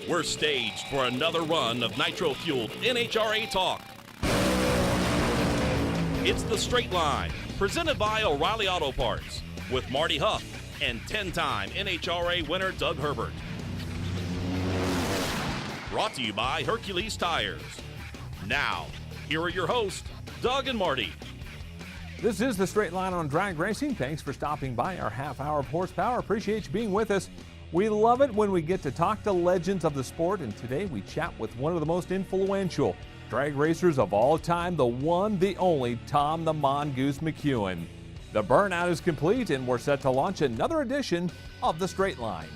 We're staged for another run of nitro-fueled NHRA talk. It's The Straight Line, presented by O'Reilly Auto Parts, with Marty Hough and 10-time NHRA winner Doug Herbert. Brought to you by Hercules Tires. Now, here are your hosts, Doug and Marty. This is The Straight Line on drag racing. Thanks for stopping by our half hour of horsepower. Appreciate you being with us. We love it when we get to talk to legends of the sport, and today we chat with one of the most influential drag racers of all time, the one, the only, Tom the Mongoose McEwen. The burnout is complete, and we're set to launch another edition of The Straight Line.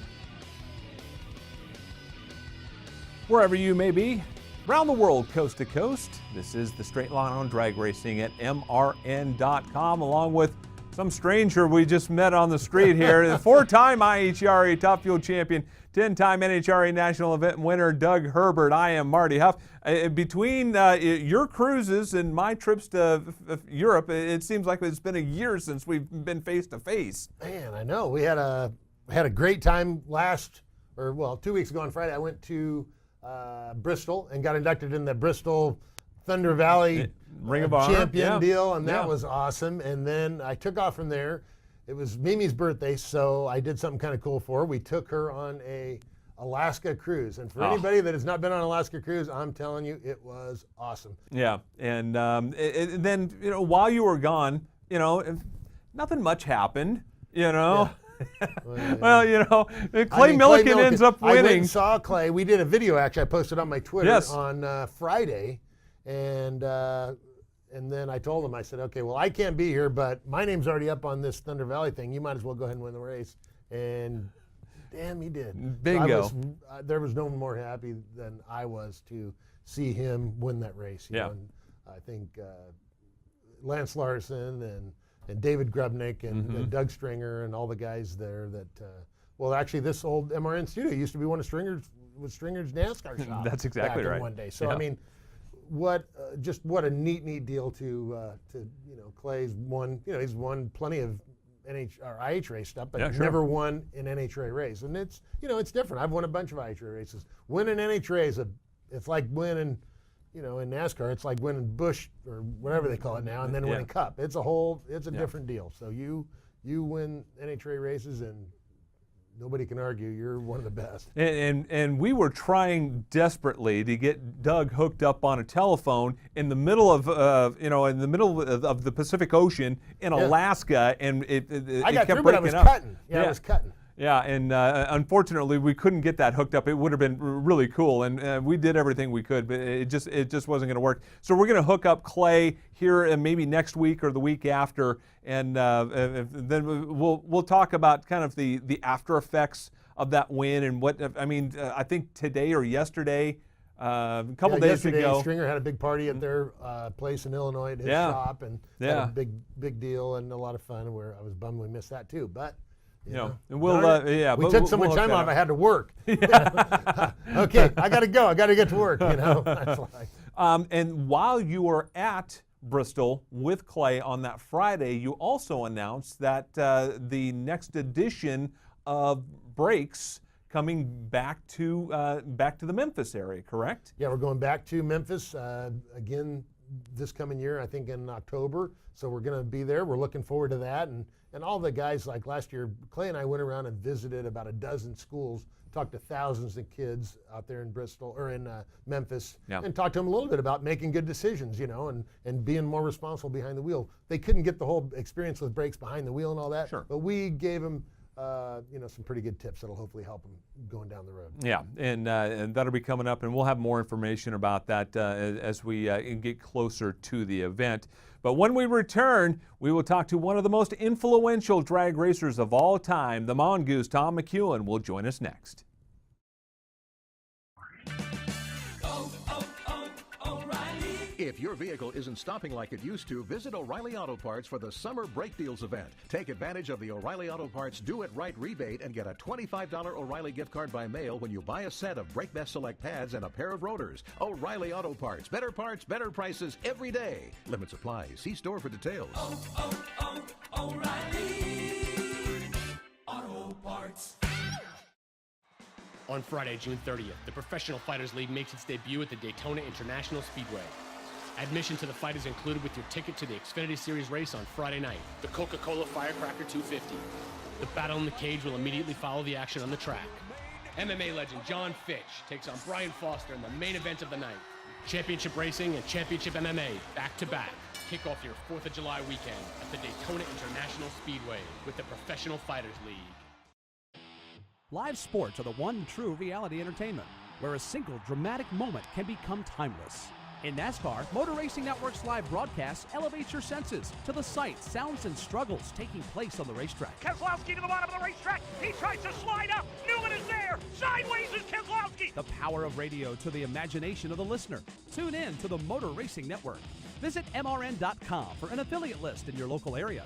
Wherever you may be, around the world, coast to coast, this is The Straight Line on drag racing at mrn.com, along with some stranger we just met on the street here, the four-time IHRA Top Fuel champion, 10-time NHRA national event winner, Doug Herbert. I am Marty Hough. Between your cruises and my trips to Europe, it seems like it's been a year since we've been face-to-face. Man, I know. We had a great time 2 weeks ago on Friday. I went to Bristol and got inducted in the Bristol Thunder Valley Ring of Honor champion deal, and that was awesome. And then I took off from there. It was Mimi's birthday, so I did something kind of cool for her. We took her on a Alaska cruise, and for anybody that has not been on an Alaska cruise, I'm telling you, it was awesome. Yeah, and then while you were gone, nothing much happened. Yeah. Well, Clay Millican ends up winning. I went and saw Clay. We did a video, actually. I posted on my Twitter on Friday, and then I told him, I said, okay, well, I can't be here, but my name's already up on this Thunder Valley thing. You might as well go ahead and win the race. And damn, he did. Bingo. So there was no one more happy than I was to see him win that race. You know? And I think Lance Larson and David Grubnick and Doug Stringer and all the guys there that, actually this old MRN studio used to be one of Stringer's NASCAR shop. That's exactly back right. In one day. So, I mean, what a neat deal to Clay's won, he's won plenty of IH race stuff, but never won an NHRA race. And it's, it's different. I've won a bunch of IHRA races. Winning NHRA it's like winning, in NASCAR, it's like winning Busch or whatever they call it now, and then winning Cup. It's a different deal. So you win NHRA races, and nobody can argue you're one of the best. And we were trying desperately to get Doug hooked up on a telephone in the middle of of the Pacific Ocean in Alaska, and it I got kept through, but I was cutting. I was cutting. Yeah, and unfortunately, we couldn't get that hooked up. It would have been really cool, and we did everything we could, but it just wasn't going to work. So we're going to hook up Clay here maybe next week or the week after, and then we'll talk about kind of the after effects of that win and what I think today or yesterday, a couple days ago, Stringer had a big party at their place in Illinois at his shop, and had a big deal and a lot of fun. Where I was bummed we missed that too, but. And we took so much time off. I had to work. Okay, I got to go. I got to get to work. That's like. And while you were at Bristol with Clay on that Friday, you also announced that the next edition of Breaks coming back to the Memphis area, correct? Yeah, we're going back to Memphis again this coming year. I think in October. So we're going to be there. We're looking forward to that, and all the guys, like last year, Clay and I went around and visited about a dozen schools, talked to thousands of kids out there in Bristol or in Memphis, and talked to them a little bit about making good decisions, and being more responsible behind the wheel. They couldn't get the whole experience with brakes behind the wheel and all that, but we gave them some pretty good tips that'll hopefully help them going down the road. Yeah, and that'll be coming up, and we'll have more information about that as we get closer to the event. But when we return, we will talk to one of the most influential drag racers of all time, the Mongoose, Tom McEwen, will join us next. If your vehicle isn't stopping like it used to, visit O'Reilly Auto Parts for the Summer Brake Deals event. Take advantage of the O'Reilly Auto Parts Do It Right rebate and get a $25 O'Reilly gift card by mail when you buy a set of Brake Best Select pads and a pair of rotors. O'Reilly Auto Parts, better prices every day. Limits apply. See store for details. O'Reilly Auto Parts. On Friday, June 30th, the Professional Fighters League makes its debut at the Daytona International Speedway. Admission to the fight is included with your ticket to the Xfinity Series race on Friday night, the Coca-Cola Firecracker 250. The battle in the cage will immediately follow the action on the track. MMA legend John Fitch takes on Brian Foster in the main event of the night. Championship Racing and Championship MMA back-to-back. Kick off your 4th of July weekend at the Daytona International Speedway with the Professional Fighters League. Live sports are the one true reality entertainment, where a single dramatic moment can become timeless. In NASCAR, Motor Racing Network's live broadcast elevates your senses to the sights, sounds, and struggles taking place on the racetrack. Keselowski to the bottom of the racetrack. He tries to slide up. Newman is there. Sideways is Keselowski. The power of radio to the imagination of the listener. Tune in to the Motor Racing Network. Visit MRN.com for an affiliate list in your local area.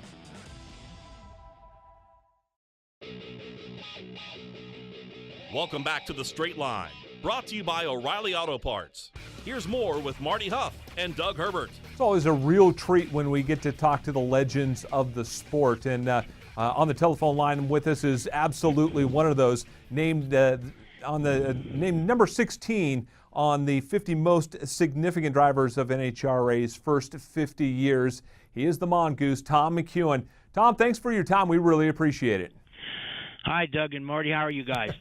Welcome back to The Straight Line, brought to you by O'Reilly Auto Parts. Here's more with Marty Hough and Doug Herbert. It's always a real treat when we get to talk to the legends of the sport. And on the telephone line with us is absolutely one of those, named named number 16 on the 50 most significant drivers of NHRA's first 50 years. He is the Mongoose, Tom McEwen. Tom, thanks for your time. We really appreciate it. Hi, Doug and Marty. How are you guys?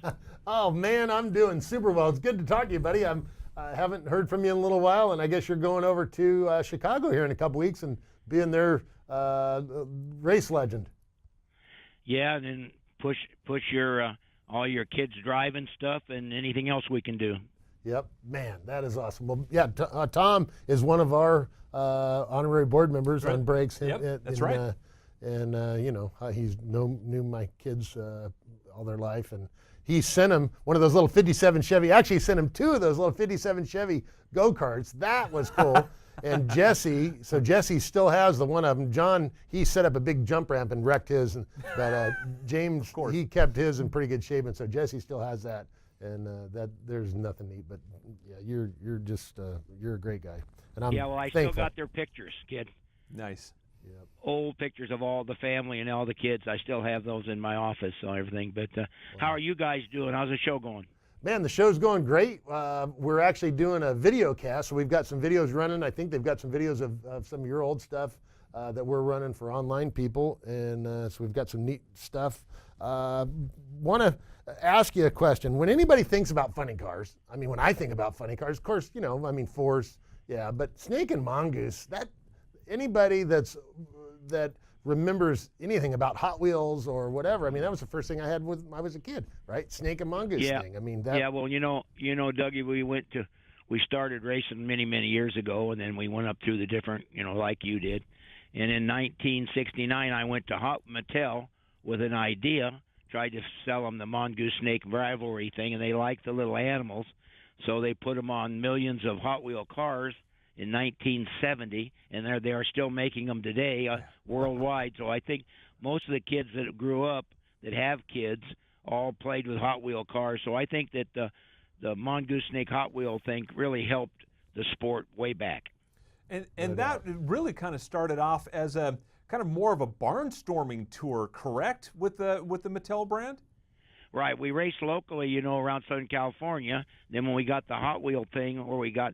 Oh, man, I'm doing super well. It's good to talk to you, buddy. I haven't heard from you in a little while, and I guess you're going over to Chicago here in a couple weeks and being their race legend. Yeah, and then push your all your kids driving stuff and anything else we can do. Yep, man, that is awesome. Well, yeah, Tom is one of our honorary board members on Brakes. Yep, that's right. And you know, he's knew my kids all their life, and he sent him one of those little 57 Chevy. Actually, he sent him 2 of those little 57 Chevy go-karts. That was cool. And Jesse still has the one of them. John, he set up a big jump ramp and wrecked his, but James, he kept his in pretty good shape, and so Jesse still has that. And that there's nothing neat, but yeah, you're just you're a great guy, and I'm well, I thankful. Still got their pictures, kid. Nice. Yep. Old pictures of all the family and all the kids. I still have those in my office and everything. But how are you guys doing? How's the show going? Man, the show's going great. We're actually doing a video cast, so we've got some videos running. I think they've got some videos of some of your old stuff that we're running for online people, and so we've got some neat stuff. Want to ask you a question. When anybody thinks about funny cars, I mean, when I think about funny cars, of course, you know, I mean, Force, yeah, but Snake and Mongoose, anybody that remembers anything about Hot Wheels or whatever, I mean, that was the first thing I had when I was a kid, right? Snake and Mongoose thing. I mean, that. Yeah, well, you know, Dougie, we started racing many years ago, and then we went up through the different, you know, like you did. And in 1969, I went to Mattel with an idea, tried to sell them the Mongoose Snake rivalry thing, and they liked the little animals, so they put them on millions of Hot Wheel cars in 1970, and they are still making them today worldwide. So I think most of the kids that grew up, that have kids, all played with Hot Wheel cars. So I think that the Mongoose Snake Hot Wheel thing really helped the sport way back. And that really kind of started off as a kind of more of a barnstorming tour, correct, with the Mattel brand? Right. We raced locally, you know, around Southern California. Then when we got the Hot Wheel thing, where we got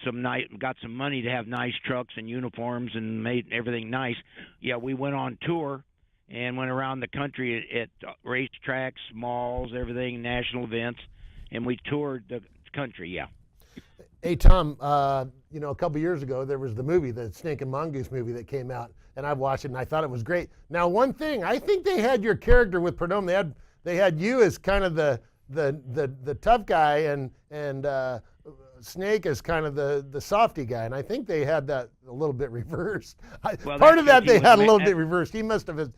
some money to have nice trucks and uniforms and made everything nice, yeah, we went on tour and went around the country at racetracks, malls, everything, national events, and we toured the country, yeah. Hey, Tom, you know, a couple years ago, there was the movie, the Snake and Mongoose movie that came out, and I watched it, and I thought it was great. Now, one thing, I think they had your character with Perdomo. They had you as kind of the tough guy, and Snake as kind of the softy guy, and I think they had that a little bit reversed. Well, part of that they had a little bit reversed. He must have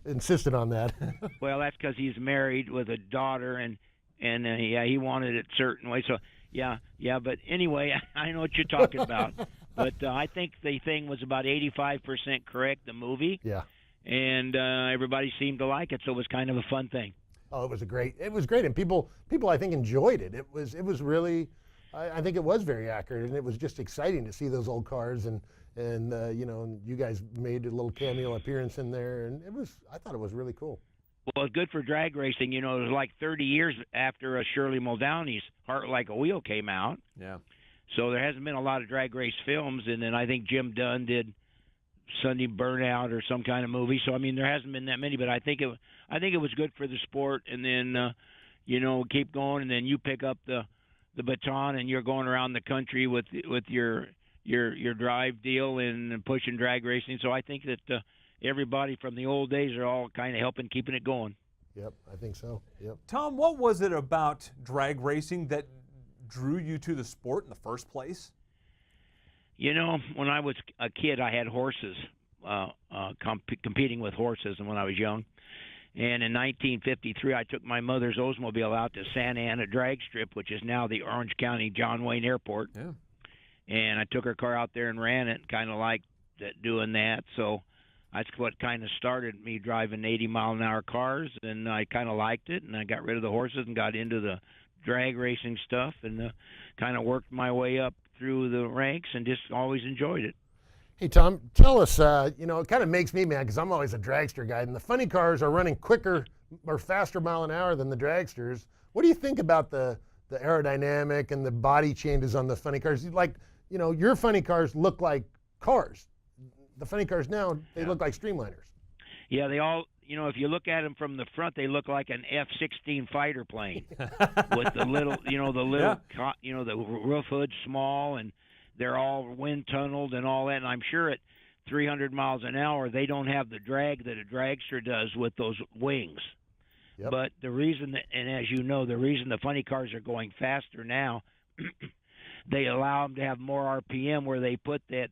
insisted on that. Well, that's because he's married with a daughter, and yeah, he wanted it a certain way. So yeah. But anyway, I know what you're talking about. But I think the thing was about 85% correct, the movie. Yeah. And everybody seemed to like it, so it was kind of a fun thing. Oh, it was great, and people I think enjoyed it. It was really, I think it was very accurate, and it was just exciting to see those old cars, and you know, you guys made a little cameo appearance in there, and I thought it was really cool. Well, it's good for drag racing. You know, it was like 30 years after Shirley Muldowney's Heart Like a Wheel came out. Yeah. So there hasn't been a lot of drag race films, and then I think Jim Dunn did Sunday Burnout or some kind of movie. So I mean, there hasn't been that many, but I think it was good for the sport. And then keep going, and then you pick up the baton, and you're going around the country with your drive deal and pushing drag racing. So I think that everybody from the old days are all kind of helping keeping it going. Yep, I think so. Yep. Tom, what was it about drag racing that drew you to the sport in the first place? You know, when I was a kid, I had horses, competing with horses, and when I was young. And in 1953, I took my mother's Oldsmobile out to Santa Ana Drag Strip, which is now the Orange County John Wayne Airport. Yeah. And I took her car out there and ran it, kind of liked doing that. So that's what kind of started me driving 80-mile-an-hour cars, and I kind of liked it, and I got rid of the horses and got into the drag racing stuff, and kind of worked my way up through the ranks and just always enjoyed it. Hey, Tom, tell us, it kind of makes me mad because I'm always a dragster guy, and the funny cars are running quicker or faster mile an hour than the dragsters. What do you think about the aerodynamic and the body changes on the funny cars? Like, your funny cars look like cars. The funny cars now, they look like streamliners. Yeah, they all, if you look at them from the front, they look like an F-16 fighter plane with the little, the roof hood small, and they're all wind tunneled and all that. And I'm sure at 300 miles an hour, they don't have the drag that a dragster does with those wings. Yep. But the reason, and as you know, the reason the funny cars are going faster now, they allow them to have more RPM, where they put that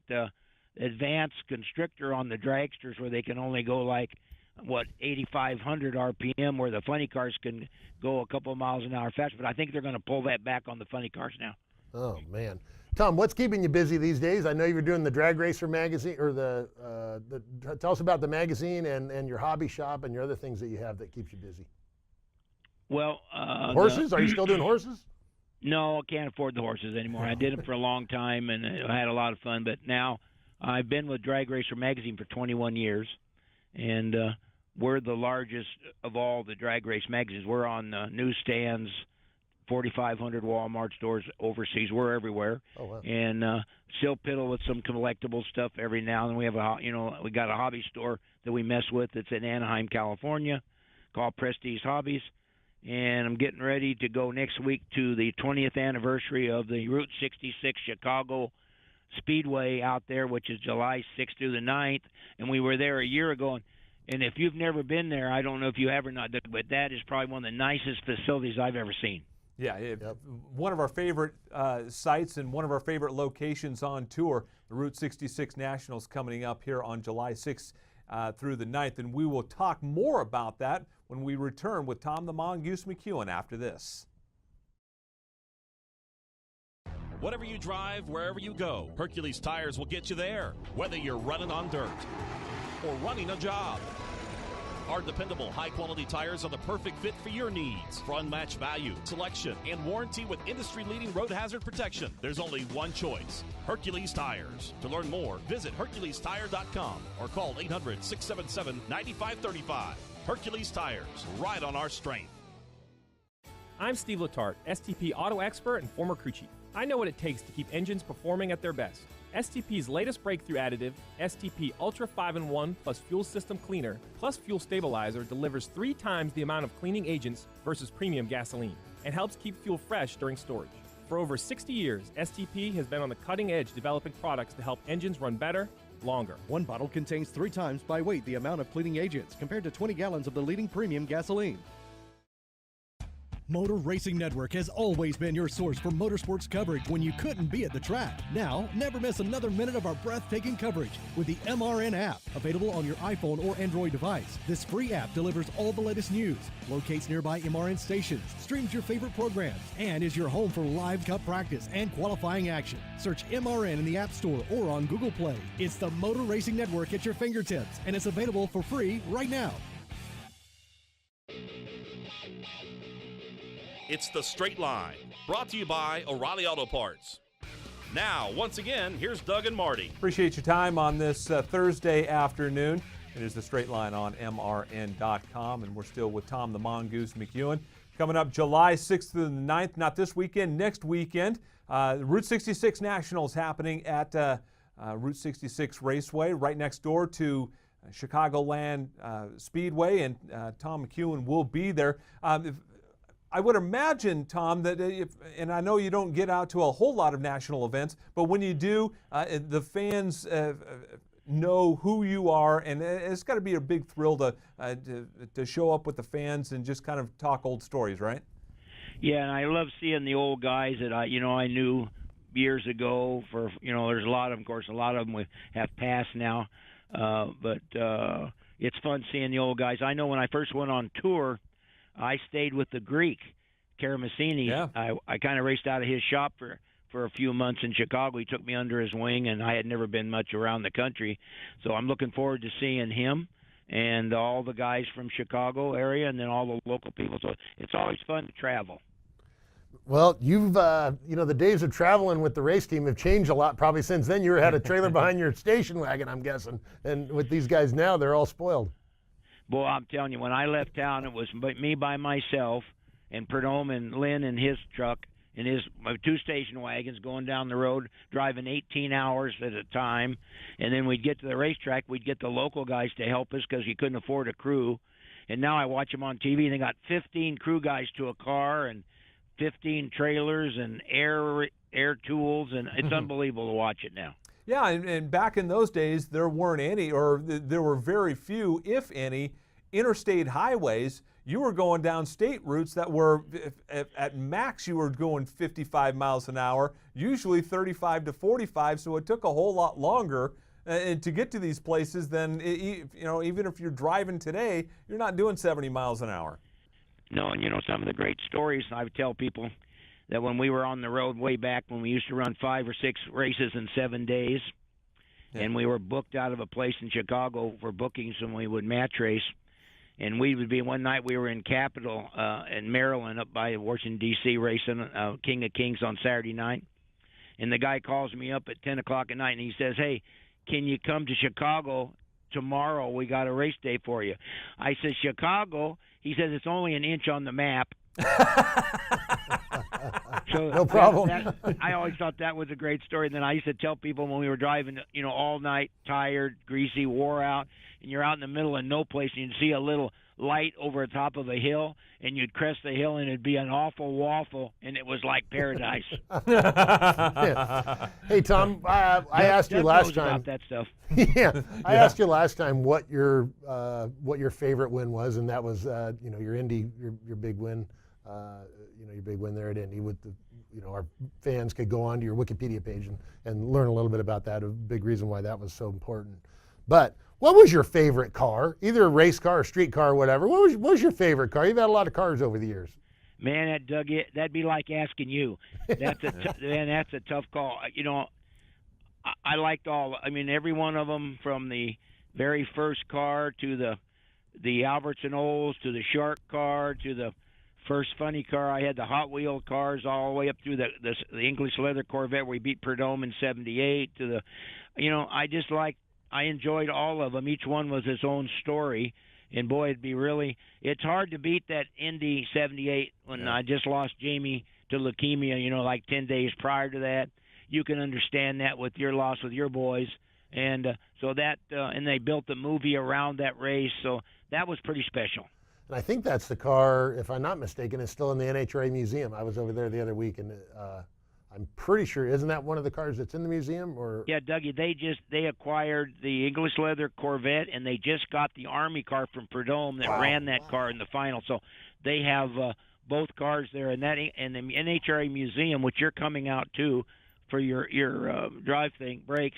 advanced constrictor on the dragsters where they can only go 8,500 RPM, where the funny cars can go a couple of miles an hour faster. But I think they're going to pull that back on the funny cars now. Oh, man. Tom, what's keeping you busy these days? I know you're doing the Drag Racer magazine, or tell us about the magazine and your hobby shop and your other things that you have that keeps you busy. Well, horses? Are you still doing horses? No, I can't afford the horses anymore. I did them for a long time, and I had a lot of fun. But now I've been with Drag Racer magazine for 21 years, and we're the largest of all the drag race magazines. We're on newsstands, 4,500 Walmart stores overseas. We're everywhere. Oh, wow. And still piddle with some collectible stuff every now and then. We have we got a hobby store that we mess with. It's in Anaheim, California, called Prestige Hobbies. And I'm getting ready to go next week to the 20th anniversary of the Route 66 Chicago Speedway out there, which is July 6th through the 9th. And we were there a year ago. And if you've never been there, I don't know if you have or not, but that is probably one of the nicest facilities I've ever seen. Yeah, one of our favorite sites and one of our favorite locations on tour, the Route 66 Nationals coming up here on July 6th through the 9th. And we will talk more about that when we return with Tom the Mongoose McEwen after this. Whatever you drive, wherever you go, Hercules Tires will get you there, whether you're running on dirt or running a job. Our dependable, high-quality tires are the perfect fit for your needs. For unmatched value, selection, and warranty with industry-leading road hazard protection, there's only one choice: Hercules Tires. To learn more, visit HerculesTire.com or call 800-677-9535. Hercules Tires, ride on our strength. I'm Steve Letarte, STP auto expert and former crew chief. I know what it takes to keep engines performing at their best. STP's latest breakthrough additive, STP Ultra 5-in-1 plus Fuel System Cleaner plus Fuel Stabilizer, delivers 3 times the amount of cleaning agents versus premium gasoline and helps keep fuel fresh during storage. For over 60 years, STP has been on the cutting edge developing products to help engines run better, longer. One bottle contains 3 times by weight the amount of cleaning agents compared to 20 gallons of the leading premium gasoline. Motor Racing Network has always been your source for motorsports coverage when you couldn't be at the track. Now, never miss another minute of our breathtaking coverage with the MRN app, available on your iPhone or Android device. This free app delivers all the latest news, locates nearby MRN stations, streams your favorite programs, and is your home for live Cup practice and qualifying action. Search MRN in the App Store or on Google Play. It's the Motor Racing Network at your fingertips, and it's available for free right now. It's The Straight Line, brought to you by O'Reilly Auto Parts. Now, once again, here's Doug and Marty. Appreciate your time on this Thursday afternoon. It is The Straight Line on MRN.com, and we're still with Tom the Mongoose McEwen. Coming up July 6th through the 9th, not this weekend, next weekend, Route 66 Nationals happening at Route 66 Raceway, right next door to Chicagoland Speedway, and Tom McEwen will be there. I would imagine, Tom, that and I know you don't get out to a whole lot of national events, but when you do, the fans know who you are, and it's got to be a big thrill to show up with the fans and just kind of talk old stories, right? Yeah, and I love seeing the old guys that I knew years ago. There's a lot of them, of course, a lot of them have passed now, but it's fun seeing the old guys. I know when I first went on tour, I stayed with the Greek, Karamessini. Yeah. I kind of raced out of his shop for a few months in Chicago. He took me under his wing, and I had never been much around the country. So I'm looking forward to seeing him and all the guys from Chicago area and then all the local people. So it's always fun to travel. Well, you've, the days of traveling with the race team have changed a lot probably since then. You had a trailer behind your station wagon, I'm guessing. And with these guys now, they're all spoiled. Boy, I'm telling you, when I left town, it was me by myself and Prudhomme and Lynn in his truck and my two station wagons going down the road, driving 18 hours at a time. And then we'd get to the racetrack, we'd get the local guys to help us because you couldn't afford a crew. And now I watch them on TV, and they got 15 crew guys to a car and 15 trailers and air tools, and it's unbelievable to watch it now. Yeah, and back in those days, there weren't any, or there were very few, if any, interstate highways. You were going down state routes that were, at max, you were going 55 miles an hour, usually 35 to 45, so it took a whole lot longer to get to these places than, even if you're driving today, you're not doing 70 miles an hour. No, and some of the great stories I would tell people that when we were on the road way back when we used to run 5 or 6 races in 7 days, and we were booked out of a place in Chicago for bookings, and we would match race. And we would be, one night we were in Capitol in Maryland up by Washington, D.C. racing King of Kings on Saturday night. And the guy calls me up at 10 o'clock at night, and he says, "Hey, can you come to Chicago tomorrow? We got a race day for you." I said, "Chicago?" He says, "It's only an inch on the map." So no problem. I always thought that was a great story. And then I used to tell people when we were driving, all night, tired, greasy, wore out, and you're out in the middle of no place, and you'd see a little light over the top of a hill, and you'd crest the hill, and it'd be an awful waffle, and it was like paradise. Yeah. Hey, Tom, I asked you last time about that stuff. I asked you last time what your favorite win was, and that was your Indy, your big win. Your big win there at Indy with the, our fans could go onto your Wikipedia page and learn a little bit about that, a big reason why that was so important. But what was your favorite car, either a race car or street car or whatever? What was your favorite car? You've had a lot of cars over the years. Man, that'd be like asking you. That's a tough call. I liked every one of them, from the very first car to the Albertson Olds to the Shark car to the first funny car. I had the Hot Wheel cars all the way up through the English leather Corvette where we beat Prudhomme in '78 to the, I enjoyed all of them. Each one was its own story. And boy, it's hard to beat that Indy '78 when I just lost Jamie to leukemia, like 10 days prior to that. You can understand that with your loss with your boys. And so that, and they built the movie around that race. So that was pretty special. And I think that's the car, if I'm not mistaken, is still in the NHRA museum. I was over there the other week, and I'm pretty sure, isn't that one of the cars that's in the museum? Or yeah, Dougie, they acquired the English leather Corvette, and they just got the Army car from Prudhomme that ran that car in the final. So they have both cars there, and the NHRA museum, which you're coming out to for your drive thing, breaks.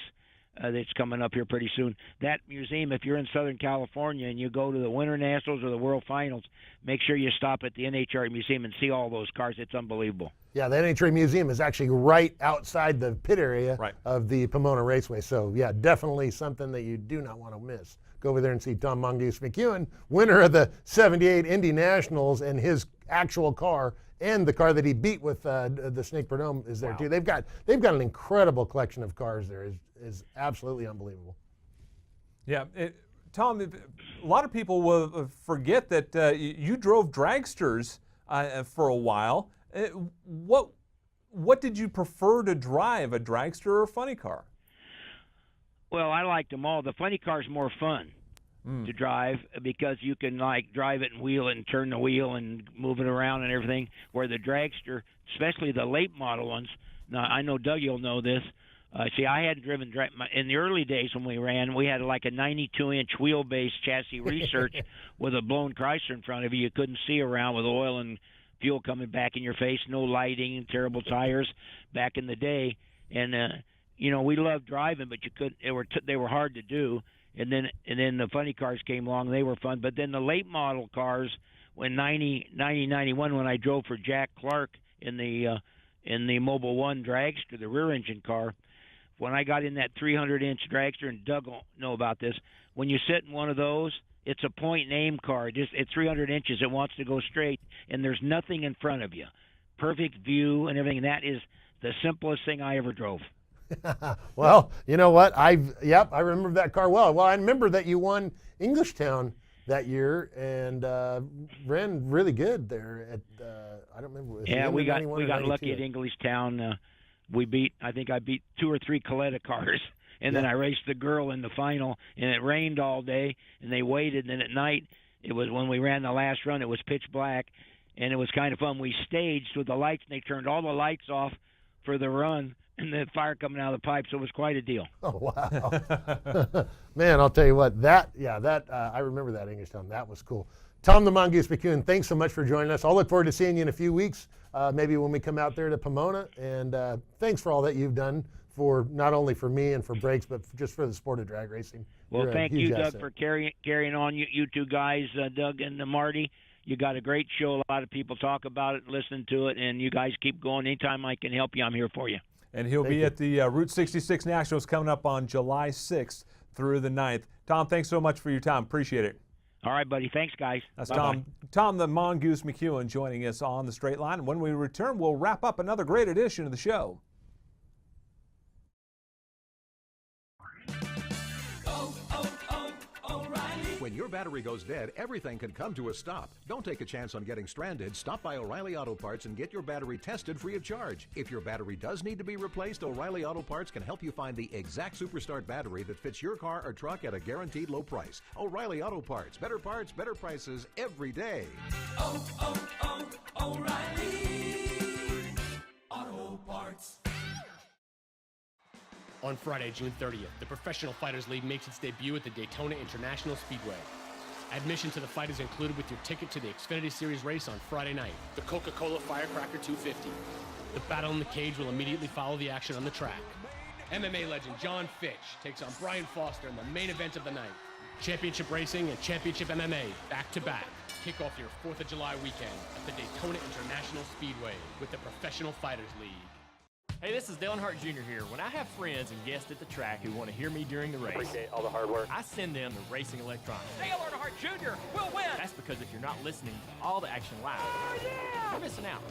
That's coming up here pretty soon. That museum, if you're in Southern California and you go to the Winter Nationals or the World Finals, make sure you stop at the NHRA Museum and see all those cars. It's unbelievable. Yeah, the NHRA Museum is actually right outside the pit area of the Pomona Raceway. So, yeah, definitely something that you do not want to miss. Go over there and see Tom Mongoose McEwen, winner of the '78 Indy Nationals, and his actual car and the car that he beat with the Snake Prudhomme is there too. They've got an incredible collection of cars there. Is absolutely unbelievable. Yeah, Tom, a lot of people will forget that you drove dragsters for a while. What did you prefer to drive, a dragster or a funny car? Well, I liked them all. The funny car's more fun to drive because you can like drive it and wheel it and turn the wheel and move it around and everything. Where the dragster, especially the late model ones, now I know Doug, you'll know this. See, I hadn't driven in the early days when we ran. We had like a 92-inch wheelbase chassis research with a blown Chrysler in front of you. You couldn't see around with oil and fuel coming back in your face, no lighting, terrible tires back in the day. And we loved driving, but you couldn't. They were hard to do. And then the funny cars came along. They were fun. But then the late model cars, when 91, when I drove for Jack Clark in the Mobile One dragster, the rear engine car. When I got in that 300-inch dragster, and Doug will know about this, when you sit in one of those, it's a point-and-aim car. It's 300 inches. It wants to go straight, and there's nothing in front of you. Perfect view and everything. And that is the simplest thing I ever drove. Well, you know what? I remember that car well. Well, I remember that you won Englishtown that year and ran really good there at I don't remember. Yeah, we got lucky at Englishtown. I think I beat 2 or 3 Coletta cars, and then I raced the girl in the final, and it rained all day, and they waited, and then at night, it was when we ran the last run, it was pitch black, and it was kind of fun. We staged with the lights, and they turned all the lights off for the run, and the fire coming out of the pipe, so it was quite a deal. Oh, wow. Man, I'll tell you what, I remember that Englishtown. That was cool. Tom the Mongoose McEwen, thanks so much for joining us. I'll look forward to seeing you in a few weeks, maybe when we come out there to Pomona. And thanks for all that you've done for not only for me and for Brakes, but just for the sport of drag racing. Well, thank you, Doug, for carrying on. You two guys, Doug and Marty, you got a great show. A lot of people talk about it, listen to it, and you guys keep going. Anytime I can help you, I'm here for you. And he'll be at the Route 66 Nationals coming up on July 6th through the 9th. Tom, thanks so much for your time. Appreciate it. All right, buddy. Thanks, guys. That's Tom the Mongoose McEwen joining us on the Straight Line. And when we return, we'll wrap up another great edition of the show. When your battery goes dead, everything can come to a stop. Don't take a chance on getting stranded. Stop by O'Reilly Auto Parts and get your battery tested free of charge. If your battery does need to be replaced, O'Reilly Auto Parts can help you find the exact Superstart battery that fits your car or truck at a guaranteed low price. O'Reilly Auto Parts. Better parts, better prices every day. O'Reilly Auto Parts. On Friday, June 30th, the Professional Fighters League makes its debut at the Daytona International Speedway. Admission to the fight is included with your ticket to the Xfinity Series race on Friday night, the Coca-Cola Firecracker 250. The battle in the cage will immediately follow the action on the track. MMA legend John Fitch takes on Brian Foster in the main event of the night. Championship Racing and Championship MMA back-to-back. Kick off your 4th of July weekend at the Daytona International Speedway with the Professional Fighters League. Hey, this is Dale Earnhardt Jr. here. When I have friends and guests at the track who want to hear me during the race, appreciate all the hard work. I send them to Racing Electronics. Dale Earnhardt Jr. will win. That's because if you're not listening to all the action live, you're missing out.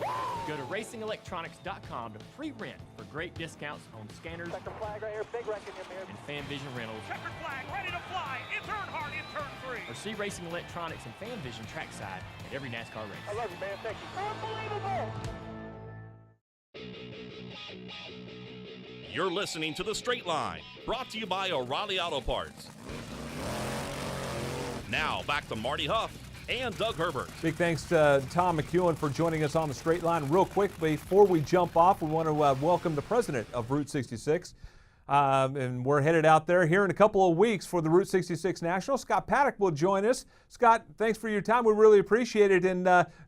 Go to racingelectronics.com to pre-rent for great discounts on scanners, Second flag right here, big wreck in your mirror. and Fan Vision rentals. Checkered flag, ready to fly. It's Earnhardt in turn 3. Or see Racing Electronics and Fan Vision trackside at every NASCAR race. I love you, man. Thank you. Unbelievable. You're listening to The Straight Line, brought to you by O'Reilly Auto Parts. Now, back to Marty Hough and Doug Herbert. Big thanks to Tom McEwen for joining us on the Straight Line. Real quick, before we jump off, we want to welcome the president of Route 66. And we're headed out there here in a couple of weeks for the Route 66 National. Scott Paddock will join us. Scott, thanks for your time. We really appreciate it. And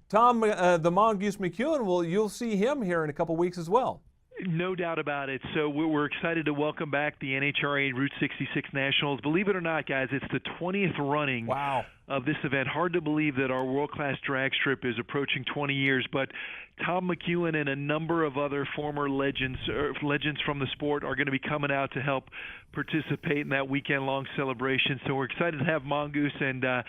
Tom, the Mongoose McEwen, you'll see him here in a couple of weeks as well. No doubt about it. So we're excited to welcome back the NHRA Route 66 Nationals. Believe it or not, guys, it's the 20th running of this event. Hard to believe that our world-class drag strip is approaching 20 years, but Tom McEwen and a number of other former legends from the sport are going to be coming out to help participate in that weekend-long celebration. So we're excited to have Mongoose and a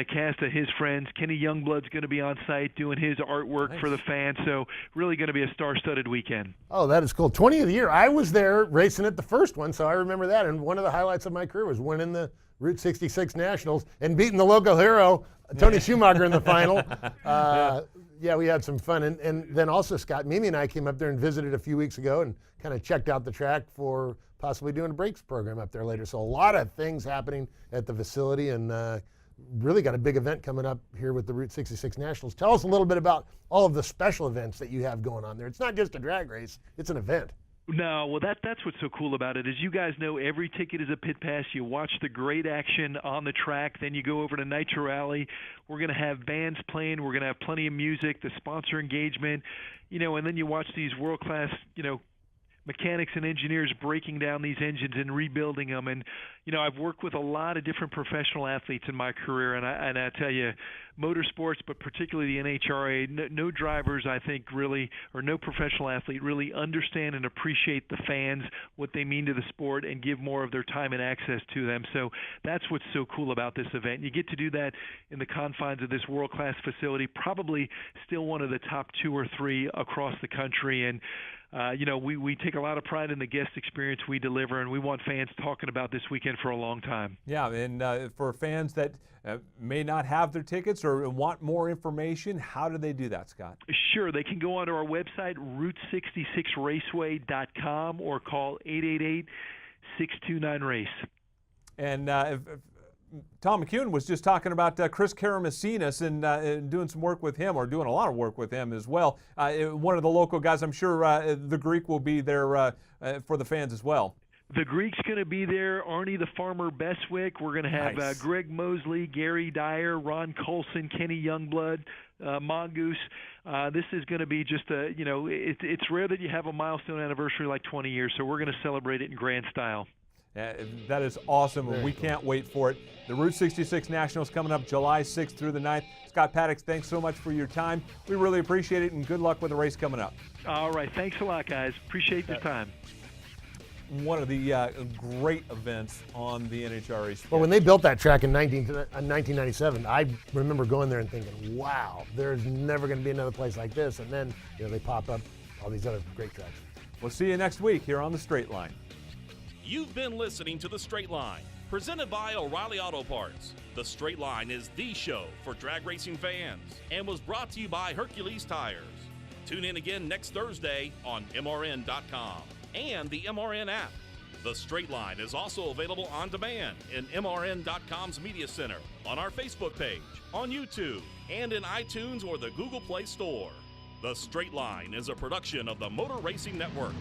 cast of his friends. Kenny Youngblood's going to be on site doing his artwork for the fans. So really going to be a star-studded weekend. Oh, that is cool. 20th year. I was there racing at the first one, so I remember that. And one of the highlights of my career was winning the Route 66 Nationals and beating the local hero, Tony Schumacher, in the final. Yeah, we had some fun. And then also, Scott, Mimi and I came up there and visited a few weeks ago and kind of checked out the track for possibly doing a brakes program up there later. So a lot of things happening at the facility, and really got a big event coming up here with the Route 66 Nationals. Tell us a little bit about all of the special events that you have going on there. It's not just a drag race, it's an event. No, well, that's what's so cool about it. As you guys know, every ticket is a pit pass. You watch the great action on the track, then you go over to Nitro Rally. We're going to have bands playing. We're going to have plenty of music, the sponsor engagement, and then you watch these world-class, mechanics and engineers breaking down these engines and rebuilding them. And I've worked with a lot of different professional athletes in my career, and I tell you, motorsports, but particularly the NHRA, no drivers, I think, really, or no professional athlete really understand and appreciate the fans, what they mean to the sport, and give more of their time and access to them. So that's what's so cool about this event. You get to do that in the confines of this world-class facility, probably still one of the top 2 or 3 across the country. And we take a lot of pride in the guest experience we deliver, and we want fans talking about this weekend for a long time. Yeah, and for fans that may not have their tickets or want more information, how do they do that, Scott? Sure, they can go onto our website, route66raceway.com, or call 888-629-RACE. And Tom McEwen was just talking about Chris Karamessinas and doing some work with him, or doing a lot of work with him as well. One of the local guys, I'm sure the Greek will be there for the fans as well. The Greek's going to be there. Arnie the Farmer Beswick. We're going to have nice. Greg Mosley, Gary Dyer, Ron Colson, Kenny Youngblood, Mongoose. This is going to be just it's rare that you have a milestone anniversary like 20 years, so we're going to celebrate it in grand style. That is awesome, and we can't wait for it. The Route 66 Nationals coming up July 6th through the 9th. Scott Paddock, thanks so much for your time. We really appreciate it, and good luck with the race coming up. All right. Thanks a lot, guys. Appreciate your time. One of the great events on the NHRA schedule. Well, when they built that track in 1997, I remember going there and thinking, wow, there's never going to be another place like this. And then they pop up all these other great tracks. We'll see you next week here on The Straight Line. You've been listening to The Straight Line, presented by O'Reilly Auto Parts. The Straight Line is the show for drag racing fans and was brought to you by Hercules Tires. Tune in again next Thursday on MRN.com and the MRN app. The Straight Line is also available on demand in MRN.com's Media Center, on our Facebook page, on YouTube, and in iTunes or the Google Play Store. The Straight Line is a production of the Motor Racing Network.